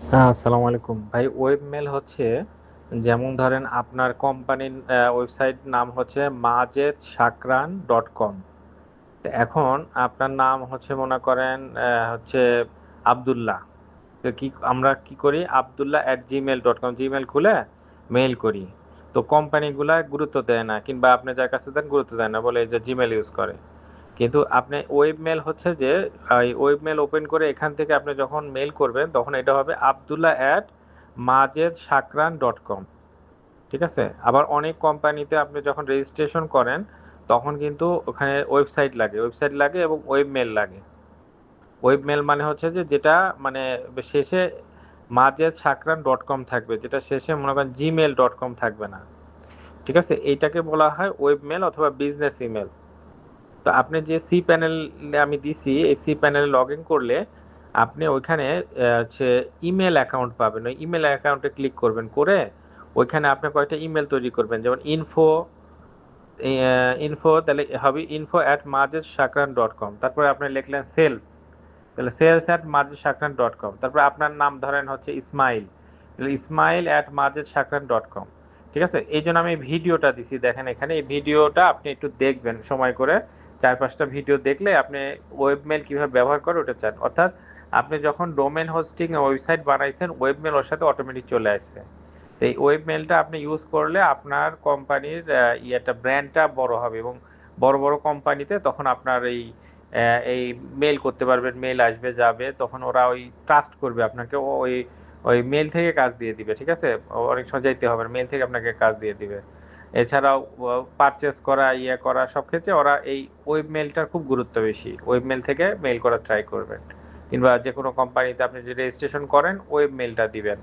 আসসালামু আলাইকুম ভাই। ওয়েব মেল হচ্ছে, যেমন ধরেন আপনার কোম্পানির ওয়েবসাইট নাম হচ্ছে majed.shakran.com। তো এখন আপনার নাম হচ্ছে মনে করেন হচ্ছে আব্দুল্লাহ। তো কি আমরা কি করি, abdullah@gmail.com জিমেল খুলে মেইল করি। তো কোম্পানিগুলা গুরুত্ব দেয় না, কিংবা আপনি যার কাছে দেন গুরুত্ব দেয় না, বলে যে জিমেল ইউজ করে। কিন্তু আপনি ওয়েব মেল হচ্ছে যে এই ওয়েব মেল ওপেন করে এখান থেকে আপনি যখন মেল করবেন তখন এটা হবে abdullah@majed.shakran.com। ঠিক আছে? আবার অনেক কোম্পানিতে আপনি যখন রেজিস্ট্রেশন করেন তখন কিন্তু ওখানে ওয়েবসাইট লাগে এবং ওয়েব মেল লাগে। ওয়েব মেল মানে হচ্ছে যে যেটা মানে শেষে majed.shakran.com থাকবে, যেটা শেষে মনে করেন gmail.com থাকবে না। ঠিক আছে? এইটাকে বলা হয় ওয়েব মেল অথবা বিজনেস ইমেল। তো আপনি যে সি প্যানেল আমি দিছি, এই সি প্যানেলে লগ ইন করলে আপনি ওইখানে হচ্ছে ইমেল অ্যাকাউন্ট পাবেন। ওই ইমেল অ্যাকাউন্টে ক্লিক করবেন, করে ওইখানে আপনি কয়েকটা ইমেল তৈরি করবেন, যেমন ইনফো তাহলে হবে info@majed.shakran.com। তারপরে আপনি লিখলেন সেলস, তাহলে sales@majed.shakran.com। তারপরে আপনার নাম ধরেন হচ্ছে ইসমাইল, তাহলে ismail@majed.shakran.com। ঠিক আছে? এই জন্য আমি ভিডিওটা দিছি, দেখেন এখানে এই ভিডিওটা আপনি একটু দেখবেন সময় করে। 4-5টা ভিডিও দেখলে আপনি ওয়েবমেল কিভাবে ব্যবহার করে ওটা চান। অর্থাৎ আপনি যখন ডোমেন হোস্টিং ওয়েবসাইট বানাইছেন, ওয়েবমেল ওর সাথে অটোমেটিক চলে আসছে। তো এই ওয়েব মেলটা আপনি ইউজ করলে আপনার কোম্পানির ইয়েটা ব্র্যান্ডটা বড় হবে, এবং বড় বড় কোম্পানিতে তখন আপনার এই মেল করতে পারবেন, মেল আসবে যাবে, তখন ওরা ওই ট্রাস্ট করবে আপনাকে, ওই ওই মেল থেকে কাজ দিয়ে দিবে। ঠিক আছে? অনেক সময় যাইতে হবে না, মেল থেকে আপনাকে কাজ দিয়ে দিবে। এছাড়াও পারচেস করা, ইয়ে করা, সব ক্ষেত্রে ওরা এই ওয়েব মেলটার খুব গুরুত্ব বেশি। ওয়েব মেল থেকে মেল করার ট্রাই করবেন, কিংবা যে কোনো কোম্পানিতে আপনি যদি রেজিস্ট্রেশন করেন ওয়েব মেলটা দিবেন।